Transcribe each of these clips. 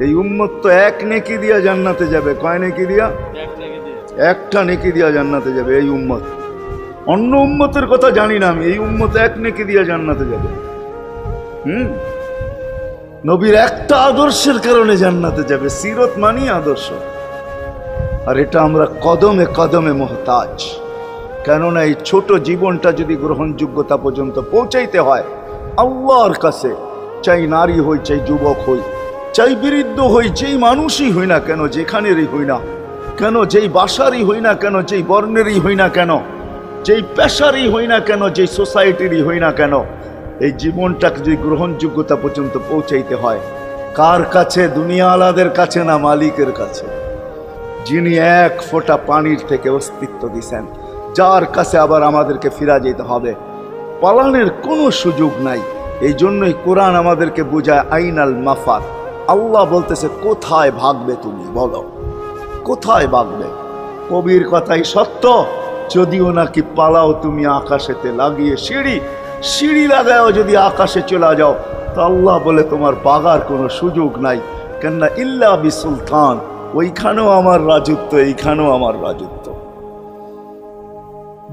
এই উম্মত তো এক নেকি দিয়া জান্নাতে যাবে। কয় নেকি দিয়া? একটা নেকি দিয়া জান্নাতে যাবে এই উম্মত। অন্য উম্মতের কথা জানি না আমি, এই উম্মত এক নেকি দিয়া জান্নাতে যাবে। নবীর একটা আদর্শের কারণে জান্নাতে যাবে। সিরত মানি আদর্শ। আর এটা আমরা কদমে কদমে মুহতাজ। কেননা এই ছোট জীবনটা যদি গ্রহণযোগ্যতা পর্যন্ত পৌঁছাইতে হয় আল্লাহর কাছে, চাই নারী হই, চাই যুবক হই, চাই বৃদ্ধ হই, যেই মানুষই হই না কেন, যেখানেরই হই না কেন, যেই বাসারই হই না কেন, যেই বর্ণেরই হই না কেন, যেই পেশারই হই না কেন, যেই সোসাইটিরই হই না কেন, এই জীবনটাকে যদি গ্রহণযোগ্যতা পর্যন্ত পৌঁছাইতে হয় কার কাছে? দুনিয়া আলাদের কাছে না, মালিকের কাছে, যিনি এক ফোঁটা পানির থেকে অস্তিত্ব দিছেন, যার কাছে আবার আমাদেরকে ফিরা যেতে হবে। পালানের কোনো সুযোগ নাই। এই জন্যই কোরআন আমাদেরকে বোঝায় আইনাল মাফার। আল্লাহ বলতেছে কোথায় ভাগবে তুমি, বলো কোথায় ভাগবে? কবির কথাই সত্য, যদিও নাকি পালাও তুমি আকাশেতে লাগিয়ে সিঁড়ি লাগাও, যদি আকাশে চলে যাও তো আল্লাহ বলে তোমার পাগার কোনো সুযোগ নাই। কেননা ইল্লা বি সুলতান, ওইখানেও আমার রাজত্ব, এইখানেও আমার রাজত্ব,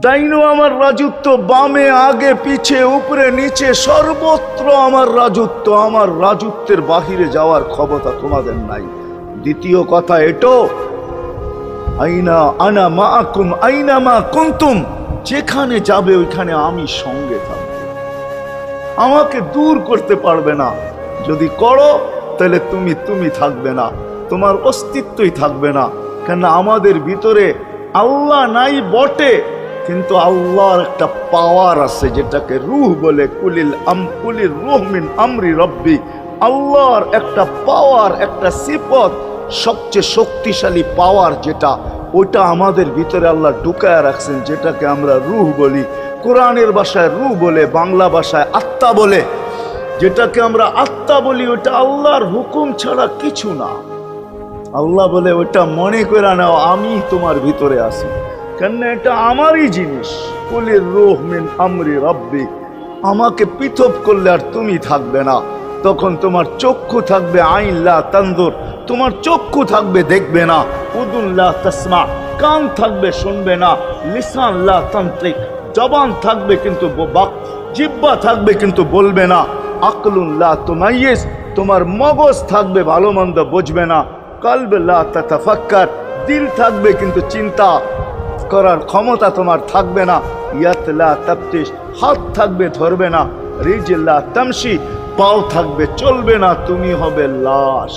ডাইনো আমার রাজত্ব, বামে আগে পিছে উপরে নিচে সর্বত্র আমার রাজত্ব। আমার রাজত্বের বাহিরে যাওয়ার ক্ষমতা তোমাদের নাই। দ্বিতীয় কথা এটো, আইনা আনা মাআকুম আইনা মা কুনতুম, যেখানে যাবে ওইখানে আমি সঙ্গে থাকব, আমাকে দূর করতে পারবে না। যদি করো তাহলে তুমি থাকবে না, তোমার অস্তিত্বই থাকবে না। কেন আমাদের ভিতরে আল্লাহ নাই বটে, কিন্তু আল্লাহর একটা পাওয়ার আছে যেটাকে রূহ বলে। কুলির রূহ মিন আমরি রব্বি, আল্লাহর একটা পাওয়ার, একটা সিফত, সবচেয়ে শক্তিশালী পাওয়ার যেটা, ওইটা আমাদের ভিতরে আল্লাহ ঢুকায় রাখছেন, যেটাকে আমরা রূহ বলি। কোরআনের ভাষায় রূহ বলে, বাংলা ভাষায় আত্মা বলে। যেটাকে আমরা আত্মা বলি ওটা আল্লাহর হুকুম ছাড়া কিছু না। আল্লাহ বলে ওটা মনে করে নাও আমি তোমার ভিতরে আছি, কেন এটা আমারই জিনিস। কুলির রূহ মিন আমরি রব্বি, আমাকে পৃথক করলে আর তুমি থাকবে না। তখন তোমার চক্ষু থাকবে আইন লা তানজুর, তোমার চক্ষু থাকবে দেখবে না। উদুন লা তাসমা, কান থাকবে শুনবে না। লিসান লা তানতিক, জবান থাকবে কিন্তু জিহ্বা থাকবে কিন্তু বলবে না। আকলুন লা তুমাইয়িজ, তোমার মগজ থাকবে ভালো মন্দ বুঝবে না। কলব লা তাতাফাক্কার, দিল থাকবে কিন্তু চিন্তা করার ক্ষমতা তোমার থাকবে না। ইয়াত লা তাফতিশ, হাত থাকবে ধরবে না। রিজল লা তামশি, পাও থাকবে চলবে না, তুমি হবে লাশ।